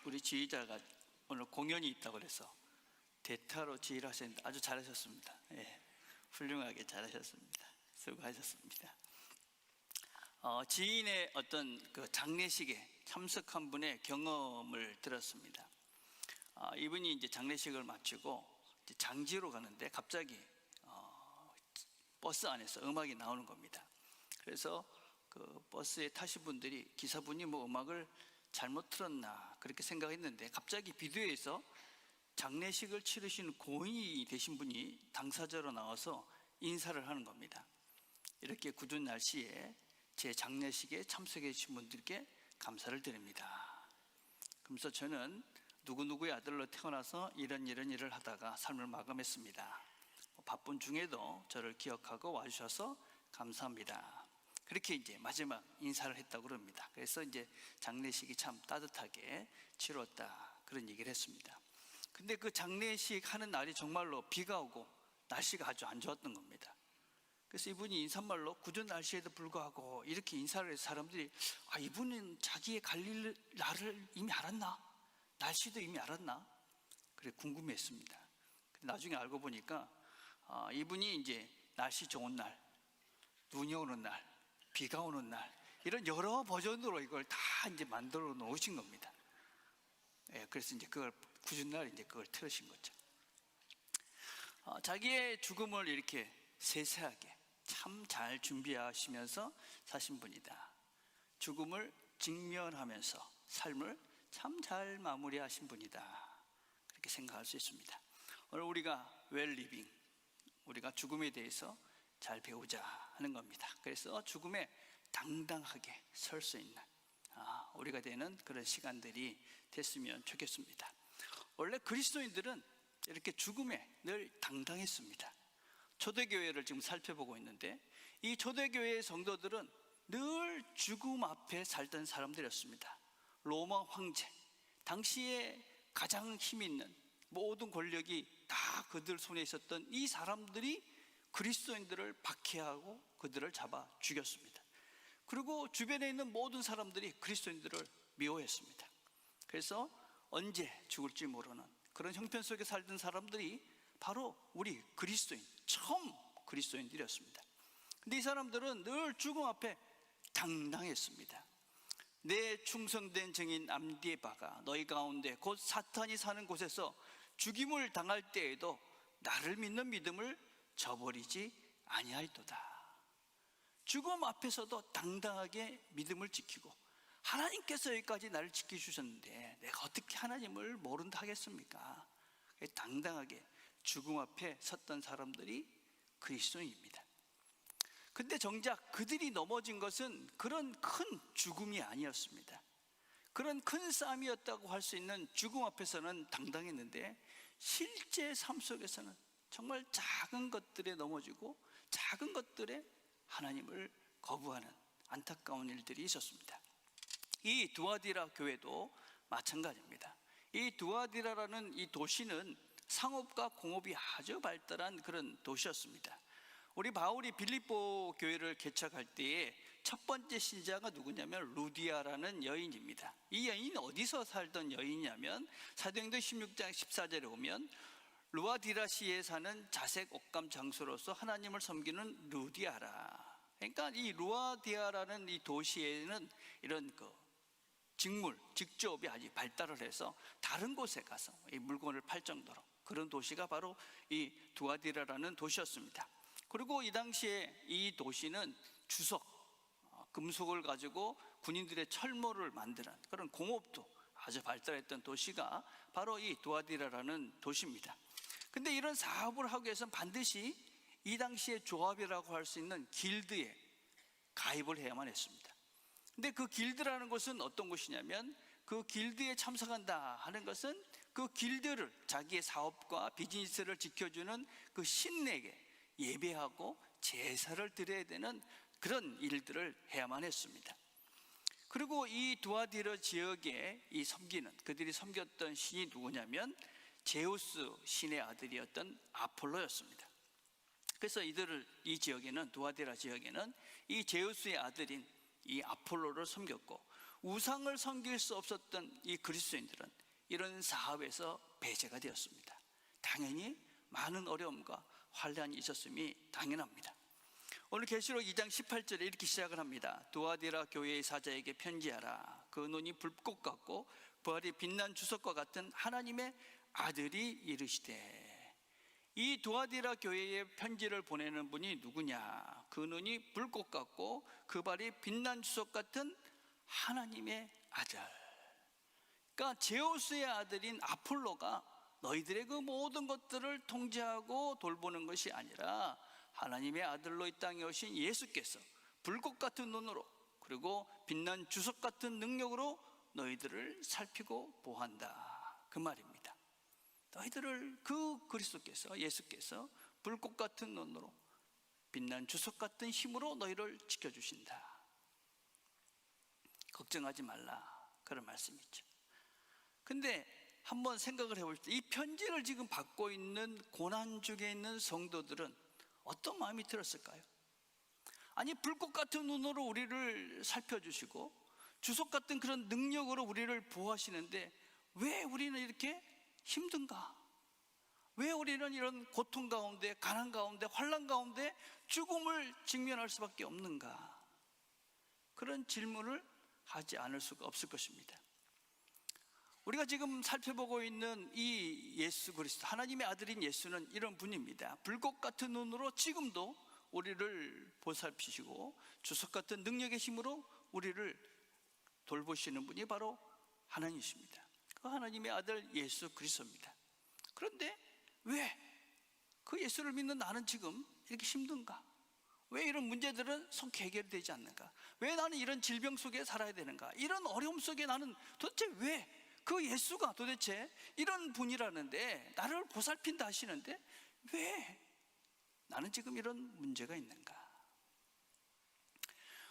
우리 지휘자가 오늘 공연이 있다고 그래서 대타로 지휘를 하셨는데 아주 잘하셨습니다. 예, 훌륭하게 잘하셨습니다. 수고하셨습니다. 지인의 어떤 그 장례식에 참석한 분의 경험을 들었습니다. 이분이 이제 장례식을 마치고 이제 장지로 가는데 갑자기 버스 안에서 음악이 나오는 겁니다. 그래서 그 버스에 타신 분들이 기사분이 뭐 음악을 잘못 틀었나 그렇게 생각했는데 갑자기 비디오에서 장례식을 치르신 고인이 되신 분이 당사자로 나와서 인사를 하는 겁니다. 이렇게 굳은 날씨에 제 장례식에 참석해 주신 분들께 감사를 드립니다. 그러면서 저는 누구누구의 아들로 태어나서 이런 일을 하다가 삶을 마감했습니다. 바쁜 중에도 저를 기억하고 와주셔서 감사합니다. 그렇게 이제 마지막 인사를 했다고 그럽니다. 그래서 이제 장례식이 참 따뜻하게 치렀다 그런 얘기를 했습니다. 근데 그 장례식 하는 날이 정말로 비가 오고 날씨가 아주 안 좋았던 겁니다. 그래서 이분이 인사말로 굳은 날씨에도 불구하고 이렇게 인사를 해서 사람들이 이분은 자기의 갈 날을 이미 알았나? 날씨도 이미 알았나? 그래 궁금했습니다. 근데 나중에 알고 보니까 이분이 이제 날씨 좋은 날, 눈이 오는 날, 비가 오는 날 이런 여러 버전으로 이걸 다 이제 만들어 놓으신 겁니다. 예, 그래서 이제 그걸 굳은 날 이제 그걸 틀으신 거죠. 자기의 죽음을 이렇게 세세하게 참 잘 준비하시면서 사신 분이다. 죽음을 직면하면서 삶을 참 잘 마무리하신 분이다. 그렇게 생각할 수 있습니다. 오늘 우리가 웰리빙, 우리가 죽음에 대해서 잘 배우자 하는 겁니다. 그래서 죽음에 당당하게 설 수 있는 우리가 되는 그런 시간들이 됐으면 좋겠습니다. 원래 그리스도인들은 이렇게 죽음에 늘 당당했습니다. 초대교회를 지금 살펴보고 있는데 이 초대교회의 성도들은 늘 죽음 앞에 살던 사람들이었습니다. 로마 황제, 당시에 가장 힘 있는 모든 권력이 다 그들 손에 있었던 이 사람들이 그리스도인들을 박해하고 그들을 잡아 죽였습니다. 그리고 주변에 있는 모든 사람들이 그리스도인들을 미워했습니다. 그래서 언제 죽을지 모르는 그런 형편 속에 살던 사람들이 바로 우리 그리스도인, 처음 그리스도인들이었습니다. 근데 이 사람들은 늘 죽음 앞에 당당했습니다. 내 충성된 증인 암디바가 너희 가운데 곧 사탄이 사는 곳에서 죽임을 당할 때에도 나를 믿는 믿음을 저버리지 아니하리도다. 죽음 앞에서도 당당하게 믿음을 지키고 하나님께서 여기까지 나를 지켜주셨는데 내가 어떻게 하나님을 모른다 하겠습니까? 당당하게 죽음 앞에 섰던 사람들이 그리스도인입니다. 근데 정작 그들이 넘어진 것은 그런 큰 죽음이 아니었습니다. 그런 큰 싸움이었다고 할 수 있는 죽음 앞에서는 당당했는데 실제 삶 속에서는 정말 작은 것들에 넘어지고 작은 것들에 하나님을 거부하는 안타까운 일들이 있었습니다. 이 두아디라 교회도 마찬가지입니다. 이 두아디라라는 이 도시는 상업과 공업이 아주 발달한 그런 도시였습니다. 우리 바울이 빌립보 교회를 개척할 때에 첫 번째 신자가 누구냐면 루디아라는 여인입니다. 이 여인이 어디서 살던 여인이냐면 사도행전 16장 14절에 보면 루아디라시에 사는 자색 옥감 장수로서 하나님을 섬기는 루디아라. 그러니까 이 루아디아라는 이 도시에는 이런 직조업이 아주 발달을 해서 다른 곳에 가서 이 물건을 팔 정도로 그런 도시가 바로 이 두아디라라는 도시였습니다. 그리고 이 당시에 이 도시는 주석, 금속을 가지고 군인들의 철모를 만드는 그런 공업도 아주 발달했던 도시가 바로 이 두아디라라는 도시입니다. 근데 이런 사업을 하기 위해서는 반드시 이 당시에 조합이라고 할 수 있는 길드에 가입을 해야만 했습니다. 근데 그 길드라는 것은 어떤 곳이냐면 그 길드에 참석한다 하는 것은 그 길드를 자기의 사업과 비즈니스를 지켜주는 그 신에게 예배하고 제사를 드려야 되는 그런 일들을 해야만 했습니다. 그리고 이 두아디라 지역에 이 섬기는 그들이 섬겼던 신이 누구냐면 제우스 신의 아들이었던 아폴로였습니다. 그래서 이 지역에는 두아디라 지역에는 이 제우스의 아들인 이 아폴로를 섬겼고 우상을 섬길 수 없었던 이 그리스도인들은 이런 사업에서 배제가 되었습니다. 당연히 많은 어려움과 환난이 있었음이 당연합니다. 오늘 계시록 2장 18절에 이렇게 시작을 합니다. 두아디라 교회의 사자에게 편지하라. 그 눈이 불꽃 같고 부활이 빛난 주석과 같은 하나님의 아들이 이르시되. 이 두아디라 교회에 편지를 보내는 분이 누구냐? 그 눈이 불꽃 같고 그 발이 빛난 주석 같은 하나님의 아들. 그러니까 제우스의 아들인 아폴로가 너희들의 그 모든 것들을 통제하고 돌보는 것이 아니라 하나님의 아들로 이 땅에 오신 예수께서 불꽃 같은 눈으로 그리고 빛난 주석 같은 능력으로 너희들을 살피고 보호한다, 그 말입니다. 너희들을 그 그리스도께서, 예수께서 불꽃 같은 눈으로 빛난 주석 같은 힘으로 너희를 지켜주신다. 걱정하지 말라, 그런 말씀이죠. 근데 한번 생각을 해볼 때 이 편지를 지금 받고 있는 고난 중에 있는 성도들은 어떤 마음이 들었을까요? 아니, 불꽃 같은 눈으로 우리를 살펴주시고 주석 같은 그런 능력으로 우리를 보호하시는데 왜 우리는 이렇게 힘든가? 왜 우리는 이런 고통 가운데, 가난 가운데, 환난 가운데 죽음을 직면할 수밖에 없는가? 그런 질문을 하지 않을 수가 없을 것입니다. 우리가 지금 살펴보고 있는 이 예수 그리스도, 하나님의 아들인 예수는 이런 분입니다. 불꽃 같은 눈으로 지금도 우리를 보살피시고 주석 같은 능력의 힘으로 우리를 돌보시는 분이 바로 하나님이십니다. 그 하나님의 아들 예수 그리스도입니다. 그런데 왜 그 예수를 믿는 나는 지금 이렇게 힘든가? 왜 이런 문제들은 속히 해결되지 않는가? 왜 나는 이런 질병 속에 살아야 되는가? 이런 어려움 속에 나는 도대체 왜 그 예수가 도대체 이런 분이라는데, 나를 보살핀다 하시는데 왜 나는 지금 이런 문제가 있는가?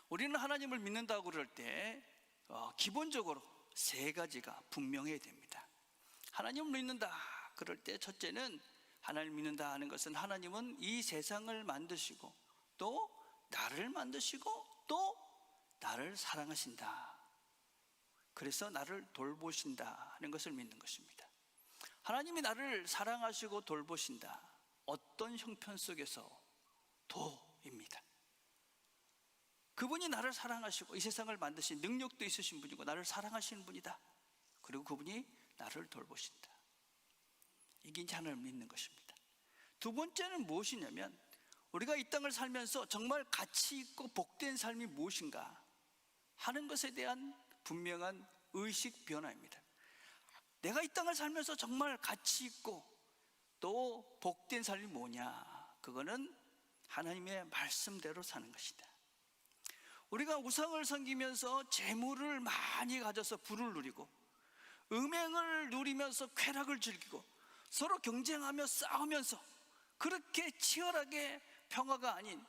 우리는 하나님을 믿는다고 그럴 때 기본적으로 세 가지가 분명해야 됩니다. 하나님을 믿는다 그럴 때 첫째는, 하나님을 믿는다 하는 것은 하나님은 이 세상을 만드시고 또 나를 만드시고 또 나를 사랑하신다, 그래서 나를 돌보신다 하는 것을 믿는 것입니다. 하나님이 나를 사랑하시고 돌보신다, 어떤 형편 속에서도입니다. 그분이 나를 사랑하시고 이 세상을 만드신 능력도 있으신 분이고 나를 사랑하시는 분이다. 그리고 그분이 나를 돌보신다. 이게 이제 하나님을 믿는 것입니다. 두 번째는 무엇이냐면, 우리가 이 땅을 살면서 정말 가치 있고 복된 삶이 무엇인가 하는 것에 대한 분명한 의식 변화입니다. 내가 이 땅을 살면서 정말 가치 있고 또 복된 삶이 뭐냐? 그거는 하나님의 말씀대로 사는 것이다. 우리가 우상을 섬기면서 재물을 많이 가져서 부를 누리고 음행을 누리면서 쾌락을 즐기고 서로 경쟁하며 싸우면서 그렇게 치열하게 평화가 아닌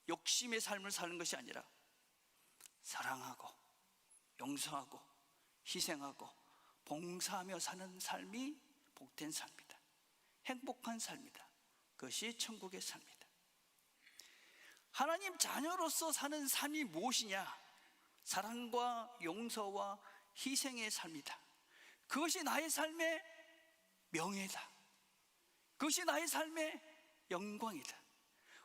욕심의 삶을 사는 것이 아니라 사랑하고 용서하고 희생하고 봉사하며 사는 삶이 복된 삶이다, 행복한 삶이다. 그것이 천국의 삶이다. 하나님 자녀로서 사는 삶이 무엇이냐? 사랑과 용서와 희생의 삶이다. 그것이 나의 삶의 명예다. 그것이 나의 삶의 영광이다.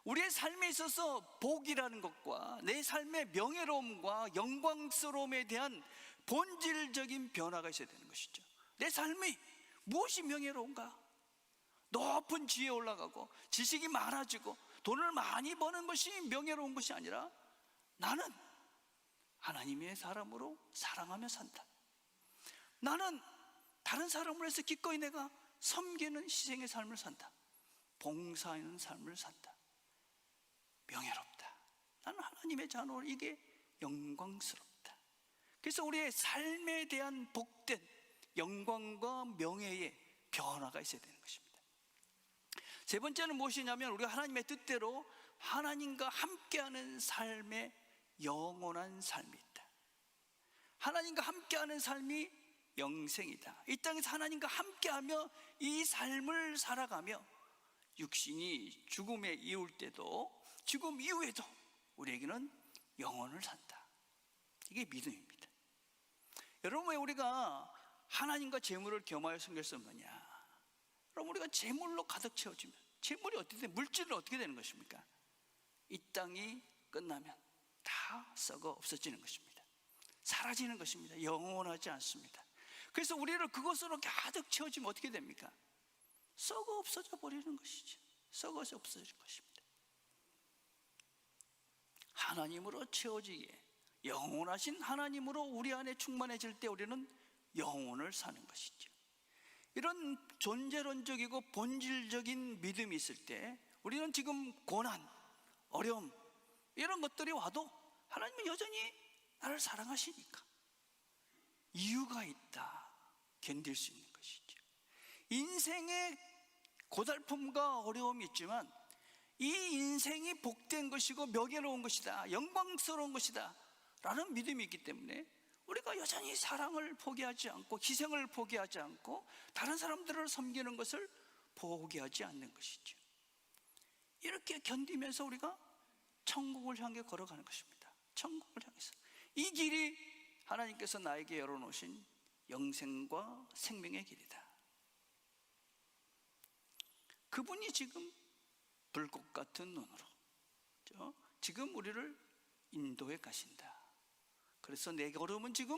우리의 삶에 있어서 복이라는 것과 내 삶의 명예로움과 영광스러움에 대한 본질적인 변화가 있어야 되는 것이죠. 내 삶이 무엇이 명예로운가? 높은 지위에 올라가고 지식이 많아지고 돈을 많이 버는 것이 명예로운 것이 아니라 나는 하나님의 사람으로 사랑하며 산다. 나는 다른 사람을 위해서 기꺼이 내가 섬기는 희생의 삶을 산다. 봉사하는 삶을 산다. 명예롭다. 나는 하나님의 자녀로, 이게 영광스럽다. 그래서 우리의 삶에 대한 복된 영광과 명예의 변화가 있어야 되는 것입니다. 세 번째는 무엇이냐면, 우리가 하나님의 뜻대로 하나님과 함께하는 삶의 영원한 삶이 있다. 하나님과 함께하는 삶이 영생이다. 이 땅에서 하나님과 함께하며 이 삶을 살아가며 육신이 죽음에 이을 때도 죽음 이후에도 우리에게는 영원을 산다. 이게 믿음입니다. 여러분, 왜 우리가 하나님과 재물을 겸하여 섬길 수 없느냐? 그럼 우리가 재물로 가득 채워지면 재물이 어떻게 돼? 물질은 어떻게 되는 것입니까? 이 땅이 끝나면 다 썩어 없어지는 것입니다. 사라지는 것입니다. 영원하지 않습니다. 그래서 우리를 그것으로 가득 채워지면 어떻게 됩니까? 썩어 없어져 버리는 것이죠. 썩어서 없어질 것입니다. 하나님으로 채워지게, 영원하신 하나님으로 우리 안에 충만해질 때 우리는 영혼을 사는 것이죠. 이런 존재론적이고 본질적인 믿음이 있을 때 우리는 지금 고난, 어려움 이런 것들이 와도 하나님은 여전히 나를 사랑하시니까 이유가 있다 견딜 수 있는 것이죠. 인생의 고달픔과 어려움이 있지만 이 인생이 복된 것이고 명예로운 것이다, 영광스러운 것이다 라는 믿음이 있기 때문에 우리가 여전히 사랑을 포기하지 않고 희생을 포기하지 않고 다른 사람들을 섬기는 것을 포기하지 않는 것이죠. 이렇게 견디면서 우리가 천국을 향해 걸어가는 것입니다. 천국을 향해서 이 길이 하나님께서 나에게 열어놓으신 영생과 생명의 길이다. 그분이 지금 불꽃 같은 눈으로 지금 우리를 인도해 가신다. 그래서 내 걸음은 지금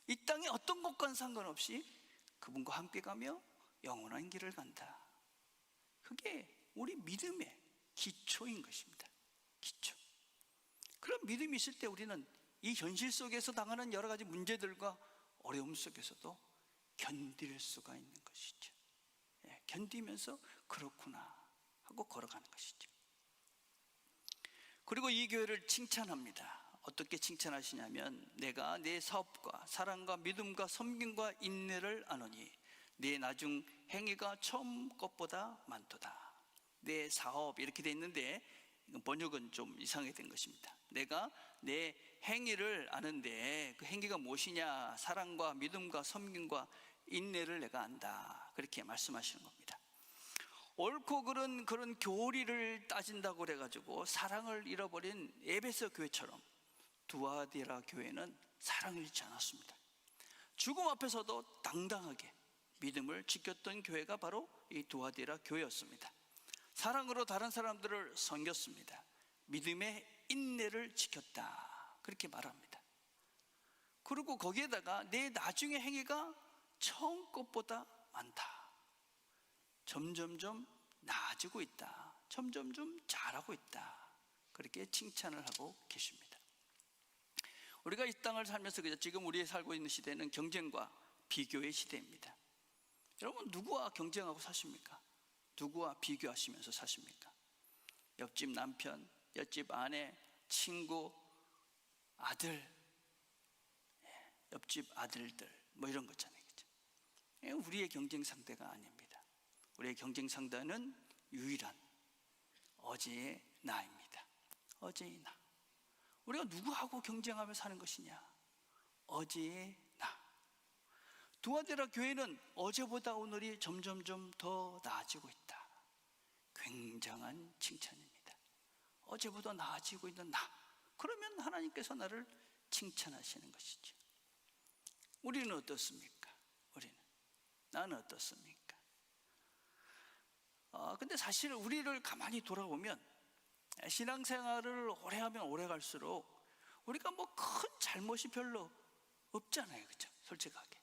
이 땅의 어떤 곳과는 상관없이 그분과 함께 가며 영원한 길을 간다. 그게 우리 믿음의 기초인 것입니다. 기초. 그런 믿음이 있을 때 우리는 이 현실 속에서 당하는 여러 가지 문제들과 어려움 속에서도 견딜 수가 있는 것이죠. 견디면서 그렇구나 하고 걸어가는 것이죠. 그리고 이 교회를 칭찬합니다. 어떻게 칭찬하시냐면 내가 내 사업과 사랑과 믿음과 섬김과 인내를 아노니 내 나중 행위가 처음 것보다 많도다. 내 사업 이렇게 돼 있는데 번역은 좀 이상하게 된 것입니다. 내가 내 행위를 아는데 그 행위가 무엇이냐? 사랑과 믿음과 섬김과 인내를 내가 안다. 그렇게 말씀하시는 겁니다. 옳고 그런 교리를 따진다고 그래가지고 사랑을 잃어버린 에베소 교회처럼 두아디라 교회는 사랑을 잃지 않았습니다. 죽음 앞에서도 당당하게 믿음을 지켰던 교회가 바로 이 두아디라 교회였습니다. 사랑으로 다른 사람들을 섬겼습니다. 믿음의 인내를 지켰다. 그렇게 말합니다. 그리고 거기에다가 내 나중의 행위가 처음 것보다 많다. 점점점 나아지고 있다. 점점점 잘하고 있다. 그렇게 칭찬을 하고 계십니다. 우리가 이 땅을 살면서 지금 우리 살고 있는 시대는 경쟁과 비교의 시대입니다. 여러분 누구와 경쟁하고 사십니까? 누구와 비교하시면서 사십니까? 옆집 남편, 옆집 아내, 친구, 아들, 옆집 아들들 뭐 이런 거잖아요. 그렇죠? 우리의 경쟁 상대가 아닙니다. 우리의 경쟁 상대는 유일한 어제의 나입니다. 어제의 나. 우리가 누구하고 경쟁하며 사는 것이냐? 어제의 나. 두아디라 교회는 어제보다 오늘이 점점점 더 나아지고 있다. 굉장한 칭찬입니다. 어제보다 나아지고 있는 나. 그러면 하나님께서 나를 칭찬하시는 것이죠. 우리는 어떻습니까? 나는 어떻습니까? 근데 사실 우리를 가만히 돌아보면 신앙생활을 오래 하면 오래 갈수록 우리가 뭐 큰 잘못이 별로 없잖아요. 그렇죠? 솔직하게.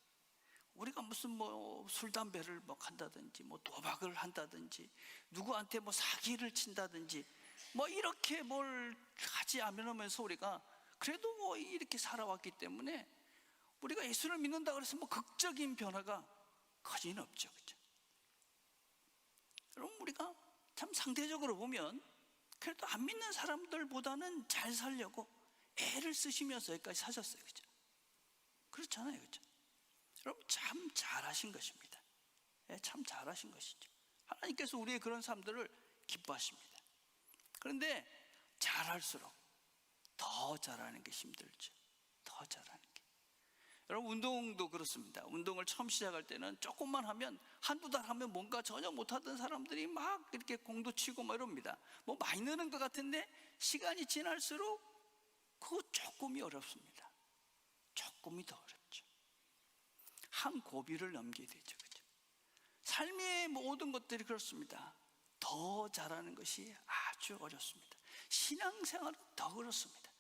우리가 무슨 뭐 술, 담배를 뭐 한다든지 뭐 도박을 한다든지 누구한테 뭐 사기를 친다든지 뭐 이렇게 뭘 하지 않으면서 우리가 그래도 뭐 이렇게 살아왔기 때문에 우리가 예수를 믿는다 그래서 뭐 극적인 변화가 거진 없죠. 그렇죠? 여러분 우리가 참 상대적으로 보면 그래도 안 믿는 사람들보다는 잘 살려고 애를 쓰시면서 여기까지 사셨어요. 그렇죠? 그렇잖아요. 그렇죠? 여러분 참 잘하신 것입니다. 참 잘하신 것이죠. 하나님께서 우리의 그런 삶들을 기뻐하십니다. 그런데 잘할수록 더 잘하는 게 힘들죠. 더 잘하는 게. 여러분 운동도 그렇습니다. 운동을 처음 시작할 때는 조금만 하면 한두 달 하면 뭔가 전혀 못하던 사람들이 막 이렇게 공도 치고 막 이럽니다. 뭐 많이 느는 것 같은데 시간이 지날수록 그거 조금이 어렵습니다. 조금이 더 어렵죠. 한 고비를 넘겨야 되죠. 그렇죠? 삶의 모든 것들이 그렇습니다. 더 잘하는 것이 아주 어렵습니다. 신앙생활은 더 그렇습니다.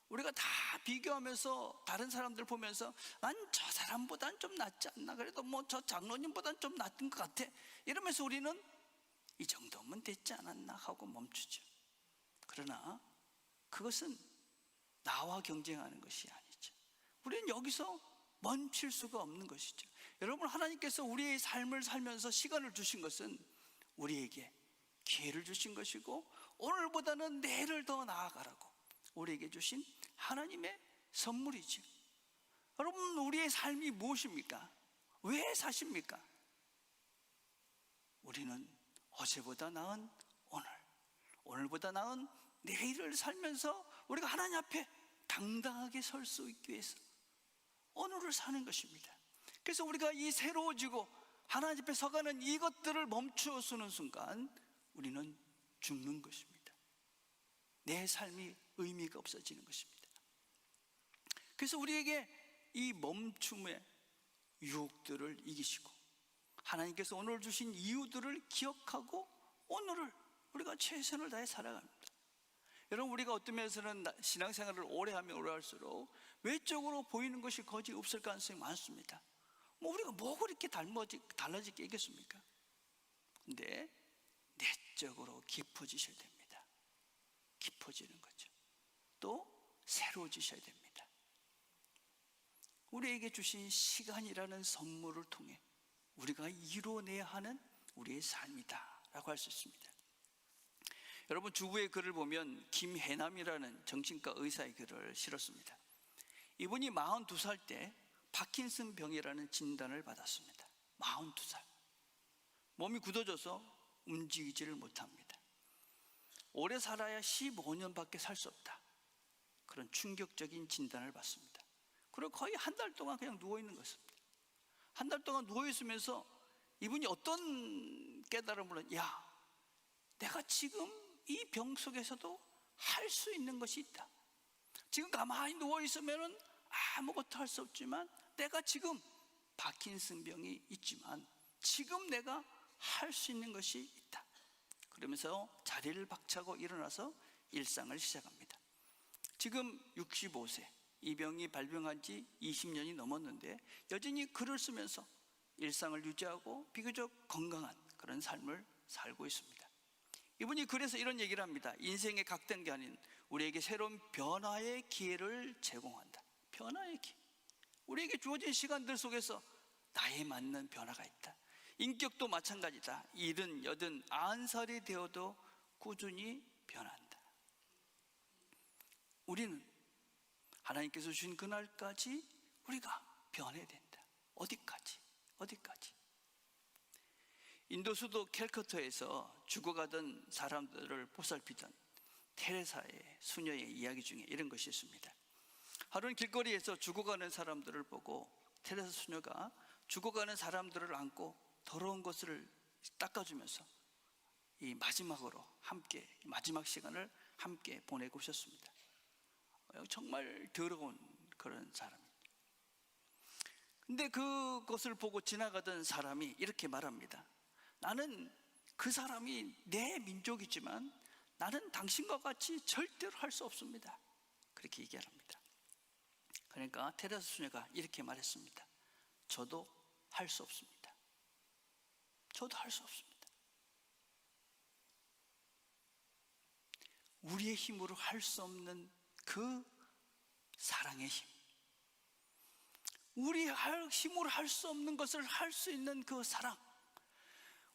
우리가 다 비교하면서 다른 사람들 보면서 난 저 사람보단 좀 낫지 않나, 그래도 뭐 저 장로님보단 좀 낫은 것 같아, 이러면서 우리는 이 정도면 됐지 않았나 하고 멈추죠. 그러나 그것은 나와 경쟁하는 것이 아니죠. 우리는 여기서 멈출 수가 없는 것이죠. 여러분, 하나님께서 우리의 삶을 살면서 시간을 주신 것은 우리에게 기회를 주신 것이고, 오늘보다는 내일을 더 나아가라고 우리에게 주신 하나님의 선물이죠. 여러분, 우리의 삶이 무엇입니까? 왜 사십니까? 우리는 어제보다 나은 오늘, 오늘보다 나은 내일을 살면서 우리가 하나님 앞에 당당하게 설 수 있기 위해서 오늘을 사는 것입니다. 그래서 우리가 이 새로워지고 하나님 앞에 서가는 이것들을 멈추어 서는 순간 우리는 죽는 것입니다. 내 삶이 의미가 없어지는 것입니다. 그래서 우리에게 이 멈춤의 유혹들을 이기시고 하나님께서 오늘 주신 이유들을 기억하고 오늘을 우리가 최선을 다해 살아갑니다. 여러분, 우리가 어떤 면에서는 신앙생활을 오래 하면 오래 할수록 외적으로 보이는 것이 거의 없을 가능성이 많습니다. 우리가 뭐 그렇게 달라질 게 있겠습니까? 근데 내적으로 깊어지셔야 됩니다. 깊어지는 거죠. 또 새로워지셔야 됩니다. 우리에게 주신 시간이라는 선물을 통해 우리가 이루어내야 하는 우리의 삶이다 라고 할 수 있습니다. 여러분, 주부의 글을 보면 김해남이라는 정신과 의사의 글을 실었습니다. 이분이 42살 때 파킨슨 병이라는 진단을 받았습니다. 42살. 몸이 굳어져서 움직이지를 못합니다. 오래 살아야 15년밖에 살 수 없다, 그런 충격적인 진단을 받습니다. 그리고 거의 한 달 동안 그냥 누워있는 것입니다. 한 달 동안 누워있으면서 이분이 어떤 깨달음을, 야, 내가 지금 이 병 속에서도 할 수 있는 것이 있다. 지금 가만히 누워있으면 아무것도 할 수 없지만 내가 지금 파킨슨 병이 있지만 지금 내가 할 수 있는 것이 있다. 그러면서 자리를 박차고 일어나서 일상을 시작합니다. 지금 65세, 이 병이 발병한 지 20년이 넘었는데 여전히 글을 쓰면서 일상을 유지하고 비교적 건강한 그런 삶을 살고 있습니다. 이분이 그래서 이런 얘기를 합니다. 인생의 각단계 아닌 우리에게 새로운 변화의 기회를 제공한다. 변화의 기회. 우리에게 주어진 시간들 속에서 나에 맞는 변화가 있다. 인격도 마찬가지다. 70, 80, 90살이 되어도 꾸준히 변한다. 우리는 하나님께서 주신 그날까지 우리가 변해야 된다. 어디까지? 인도 수도 캘커타에서 죽어가던 사람들을 보살피던 테레사의 수녀의 이야기 중에 이런 것이 있습니다. 하루는 길거리에서 죽어가는 사람들을 보고 테레사 수녀가 죽어가는 사람들을 안고 더러운 것을 닦아주면서 이 마지막으로 함께, 마지막 시간을 함께 보내고 오셨습니다. 정말 더러운 그런 사람입니다. 근데 그것을 보고 지나가던 사람이 이렇게 말합니다. 나는 그 사람이 내 민족이지만 나는 당신과 같이 절대로 할 수 없습니다. 그렇게 얘기합니다. 그러니까 테레사 수녀가 이렇게 말했습니다. 저도 할 수 없습니다. 저도 할 수 없습니다. 우리의 힘으로 할 수 없는 그 사랑의 힘, 우리의 힘으로 할 수 없는 것을 할 수 있는 그 사랑,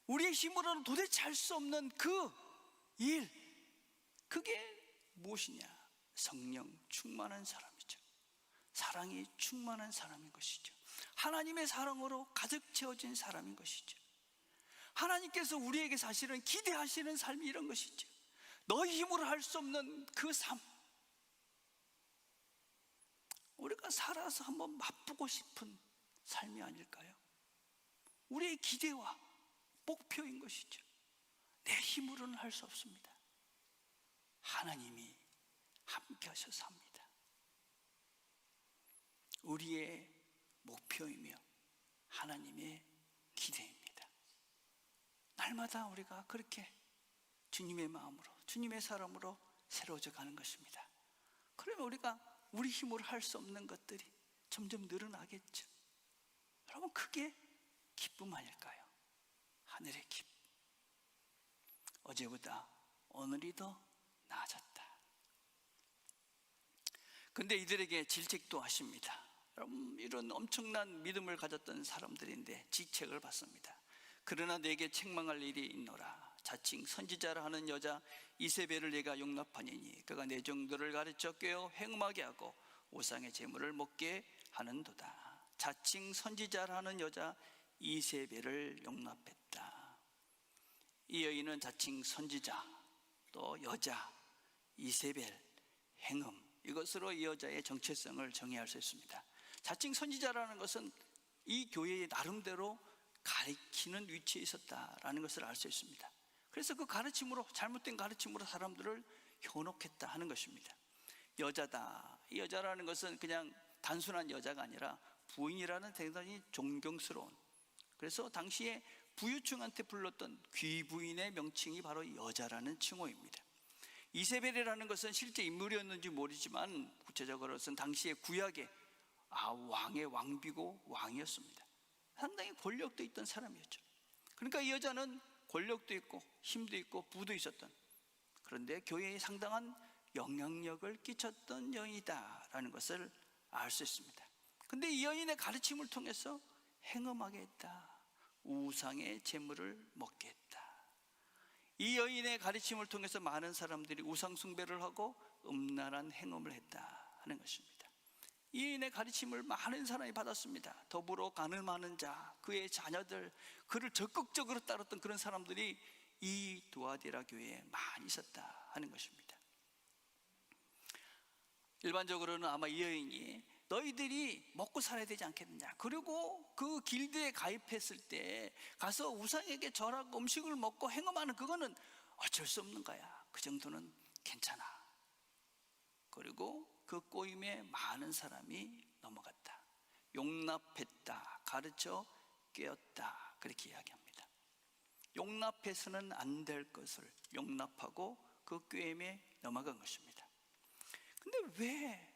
우리의 힘으로는 도대체 할 수 없는 그 일, 그게 무엇이냐? 성령 충만한 사람이죠. 사랑이 충만한 사람인 것이죠. 하나님의 사랑으로 가득 채워진 사람인 것이죠. 하나님께서 우리에게 사실은 기대하시는 삶이 이런 것이죠. 너희 힘으로 할 수 없는 그 삶, 우리가 살아서 한번 맛보고 싶은 삶이 아닐까요? 우리의 기대와 목표인 것이죠. 내 힘으로는 할 수 없습니다. 하나님이 함께 하셔서 합니다. 우리의 목표이며 하나님의 기대입니다. 날마다 우리가 그렇게 주님의 마음으로, 주님의 사람으로 새로워져 가는 것입니다. 그러면 우리가 우리 힘으로 할 수 없는 것들이 점점 늘어나겠죠. 여러분, 그게 기쁨 아닐까요? 하늘의 기쁨. 어제보다 오늘이 더 나아졌다. 근데 이들에게 질책도 하십니다. 여러분, 이런 엄청난 믿음을 가졌던 사람들인데 질책을 받습니다. 그러나 내게 책망할 일이 있노라. 자칭 선지자라 하는 여자 이세벨을 내가 용납하니니 그가 내 정도를 가르쳐 꿰어 행음하게 하고 우상의 제물을 먹게 하는도다. 자칭 선지자라 하는 여자 이세벨을 용납했다. 이 여인은 자칭 선지자, 또 여자, 이세벨, 행음, 이것으로 이 여자의 정체성을 정의할 수 있습니다. 자칭 선지자라는 것은 이 교회의 나름대로 가르치는 위치에 있었다라는 것을 알 수 있습니다. 그래서 그 가르침으로, 잘못된 가르침으로 사람들을 현혹했다 하는 것입니다. 여자다, 이 여자라는 것은 그냥 단순한 여자가 아니라 부인이라는 대단히 존경스러운, 그래서 당시에 부유층한테 불렀던 귀부인의 명칭이 바로 여자라는 칭호입니다. 이세벨이라는 것은 실제 인물이었는지 모르지만 구체적으로는 당시의 구약의 왕의 왕비고 왕이었습니다. 상당히 권력도 있던 사람이었죠. 그러니까 이 여자는 권력도 있고 힘도 있고 부도 있었던, 그런데 교회에 상당한 영향력을 끼쳤던 여인이다라는 것을 알 수 있습니다. 근데 이 여인의 가르침을 통해서 행음하게 했다. 우상의 제물을 먹게 했다. 이 여인의 가르침을 통해서 많은 사람들이 우상 숭배를 하고 음란한 행음을 했다 하는 것입니다. 이 여인의 가르침을 많은 사람이 받았습니다. 더불어 가늠하는 자, 그의 자녀들, 그를 적극적으로 따랐던 그런 사람들이 이 두아디라 교회에 많이 있었다 하는 것입니다. 일반적으로는 아마 이 여인이 너희들이 먹고 살아야 되지 않겠느냐, 그리고 그 길드에 가입했을 때 가서 우상에게 절하고 음식을 먹고 행음하는 그거는 어쩔 수 없는 거야, 그 정도는 괜찮아. 그리고 그 꼬임에 많은 사람이 넘어갔다. 용납했다, 가르쳐 깨었다, 그렇게 이야기합니다. 용납해서는 안 될 것을 용납하고 그 꾀임에 넘어간 것입니다. 근데 왜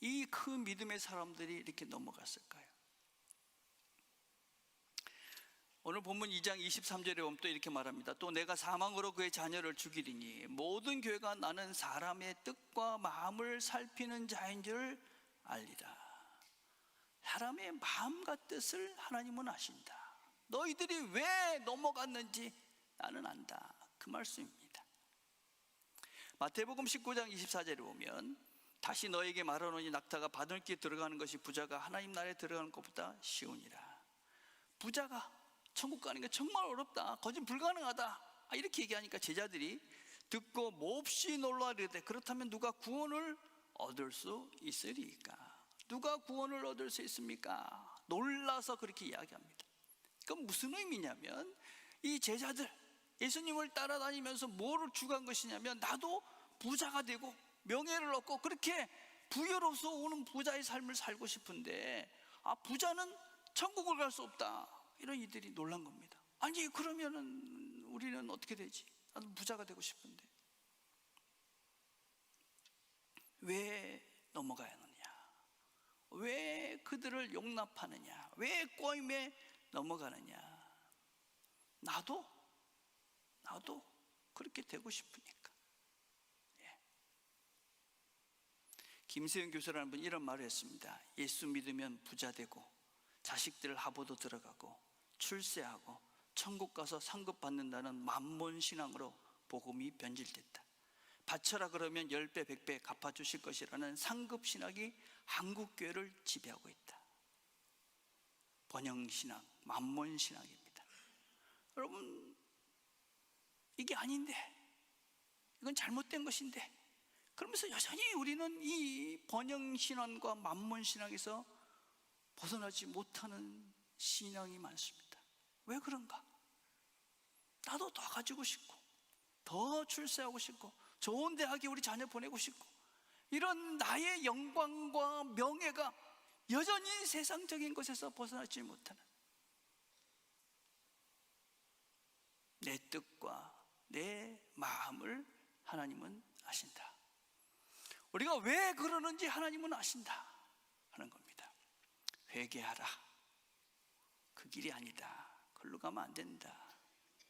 이 큰 믿음의 사람들이 이렇게 넘어갔을까요? 오늘 본문 2장 23절에 보면 또 이렇게 말합니다. 또 내가 사망으로 그의 자녀를 죽이리니 모든 교회가 나는 사람의 뜻과 마음을 살피는 자인 줄 알리라. 사람의 마음과 뜻을 하나님은 아신다. 너희들이 왜 넘어갔는지 나는 안다, 그 말씀입니다. 마태복음 19장 24절에 보면 다시 너에게 말하노니 낙타가 바늘귀에 들어가는 것이 부자가 하나님 나라에 들어가는 것보다 쉬우니라. 부자가 천국 가는 게 정말 어렵다, 거진 불가능하다, 이렇게 얘기하니까 제자들이 듣고 몹시 놀라리되 그렇다면 누가 구원을 얻을 수 있으리까? 누가 구원을 얻을 수 있습니까? 놀라서 그렇게 이야기합니다. 그건 무슨 의미냐면 이 제자들 예수님을 따라다니면서 뭐를 추구한 것이냐면 나도 부자가 되고 명예를 얻고 그렇게 부여로서 오는 부자의 삶을 살고 싶은데 부자는 천국을 갈 수 없다, 이런 이들이 놀란 겁니다. 아니 그러면은 우리는 어떻게 되지? 나도 부자가 되고 싶은데. 왜 넘어가야 하느냐? 왜 그들을 용납하느냐? 왜 꼬임에 넘어가느냐? 나도 그렇게 되고 싶으니까. 김세윤 교수라는 분이 이런 말을 했습니다. 예수 믿으면 부자 되고 자식들 학원도 들어가고 출세하고 천국 가서 상급 받는다는 만몬신앙으로 복음이 변질됐다. 바쳐라 그러면 10배 100배 갚아주실 것이라는 상급신학이 한국교회를 지배하고 있다. 번영신학, 만몬신학입니다. 여러분, 이게 아닌데, 이건 잘못된 것인데, 그러면서 여전히 우리는 이 번영신앙과 만몬신앙에서 벗어나지 못하는 신앙이 많습니다. 왜 그런가? 나도 더 가지고 싶고 더 출세하고 싶고 좋은 대학에 우리 자녀 보내고 싶고, 이런 나의 영광과 명예가 여전히 세상적인 것에서 벗어나지 못하는, 내 뜻과 내 마음을 하나님은 아신다. 우리가 왜 그러는지 하나님은 아신다 하는 겁니다. 회개하라. 그 길이 아니다. 그걸로 가면 안 된다.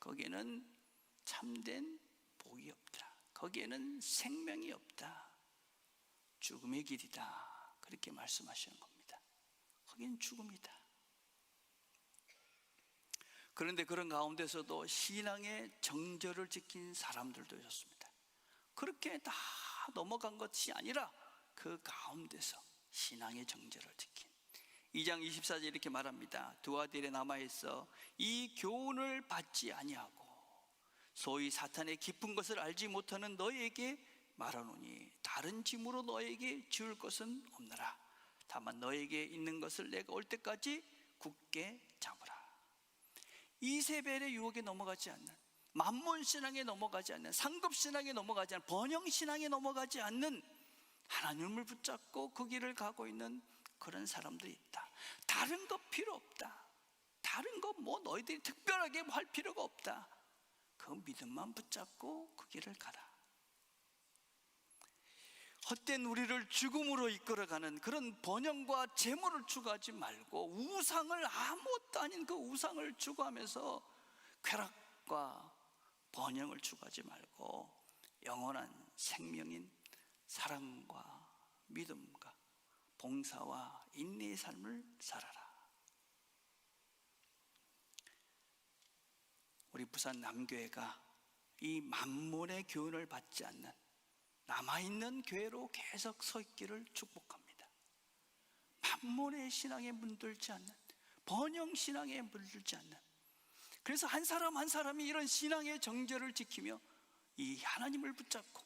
거기에는 참된 복이 없다. 거기에는 생명이 없다. 죽음의 길이다. 그렇게 말씀하시는 겁니다. 거기는 죽음이다. 그런데 그런 가운데서도 신앙의 정절을 지킨 사람들도 있었습니다. 그렇게 다 넘어간 것이 아니라 그 가운데서 신앙의 정절을 지킨 2장 24절 이렇게 말합니다. 두아딜에 남아있어 이 교훈을 받지 아니하고 소위 사탄의 깊은 것을 알지 못하는 너희에게 말하노니 다른 짐으로 너희에게 지을 것은 없느라 다만 너희에게 있는 것을 내가 올 때까지 굳게 잡으라. 이세벨의 유혹에 넘어가지 않는, 만몬신앙에 넘어가지 않는, 상급신앙에 넘어가지 않는, 번영신앙에 넘어가지 않는 하나님을 붙잡고 그 길을 가고 있는 그런 사람들이 있다. 다른 거 필요 없다. 다른 거 뭐 너희들이 특별하게 할 필요가 없다. 그 믿음만 붙잡고 그 길을 가라. 헛된 우리를 죽음으로 이끌어가는 그런 번영과 재물을 추구하지 말고 우상을, 아무것도 아닌 그 우상을 추구하면서 쾌락과 번영을 추구하지 말고 영원한 생명인 사랑과 믿음과 봉사와 인내의 삶을 살아라. 우리 부산 남교회가 이 만몬의 교훈을 받지 않는 남아있는 교회로 계속 서 있기를 축복합니다. 만몬의 신앙에 물들지 않는, 번영 신앙에 물들지 않는, 그래서 한 사람 한 사람이 이런 신앙의 정절을 지키며 이 하나님을 붙잡고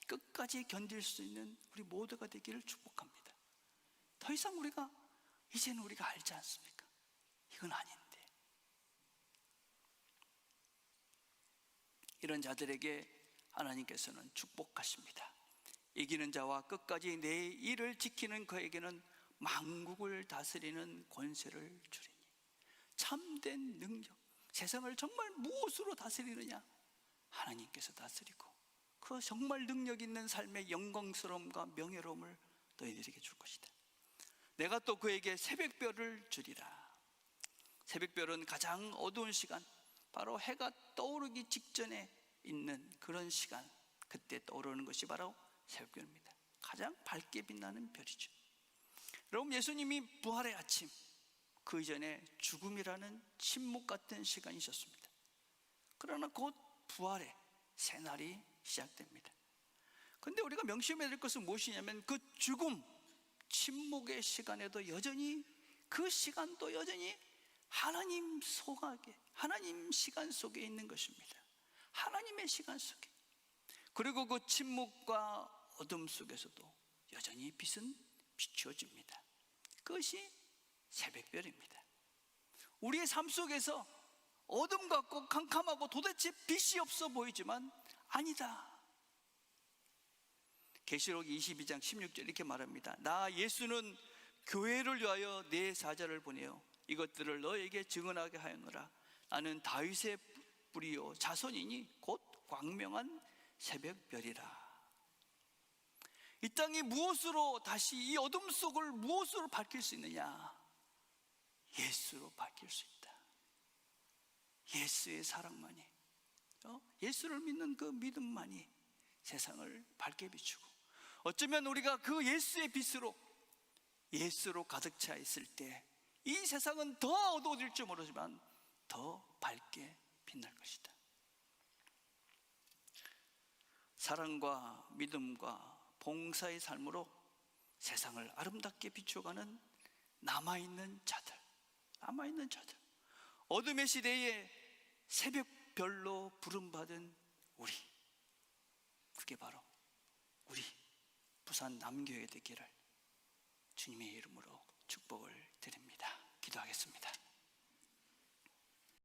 끝까지 견딜 수 있는 우리 모두가 되기를 축복합니다. 더 이상 이제는 우리가 알지 않습니까? 이건 아닌데. 이런 자들에게 하나님께서는 축복하십니다. 이기는 자와 끝까지 내 일을 지키는 그에게는 만국을 다스리는 권세를 주리니. 참된 능력, 세상을 정말 무엇으로 다스리느냐? 하나님께서 다스리고 그 정말 능력 있는 삶의 영광스러움과 명예로움을 너희들에게 줄 것이다. 내가 또 그에게 새벽별을 주리라. 새벽별은 가장 어두운 시간, 바로 해가 떠오르기 직전에 있는 그런 시간, 그때 떠오르는 것이 바로 새벽별입니다. 가장 밝게 빛나는 별이죠. 여러분, 예수님이 부활의 아침, 그 이전에 죽음이라는 침묵 같은 시간이 있었습니다. 그러나 곧 부활의 새날이 시작됩니다. 그런데 우리가 명심해야 될 것은 무엇이냐면 그 죽음, 침묵의 시간에도 여전히, 그 시간도 여전히 하나님 속에, 하나님 시간 속에 있는 것입니다. 하나님의 시간 속에. 그리고 그 침묵과 어둠 속에서도 여전히 빛은 비추어집니다. 그것이 새벽별입니다. 우리의 삶 속에서 어둠 같고 캄캄하고 도대체 빛이 없어 보이지만 아니다. 계시록 22장 16절 이렇게 말합니다. 나 예수는 교회를 위하여 내 사자를 보내어 이것들을 너에게 증언하게 하였노라. 나는 다윗의 뿌리요 자손이니 곧 광명한 새벽별이라. 이 땅이 무엇으로 다시 이 어둠 속을 무엇으로 밝힐 수 있느냐? 예수로 밝힐 수 있다. 예수의 사랑만이, 예수를 믿는 그 믿음만이 세상을 밝게 비추고, 어쩌면 우리가 그 예수의 빛으로, 예수로 가득 차 있을 때 이 세상은 더 어두워질지 모르지만 더 밝게 빛날 것이다. 사랑과 믿음과 봉사의 삶으로 세상을 아름답게 비춰가는 남아있는 자들, 어둠의 시대에 새벽별로 부름받은 우리, 그게 바로 우리 부산 남교회 되기를 주님의 이름으로 축복을 드립니다. 기도하겠습니다.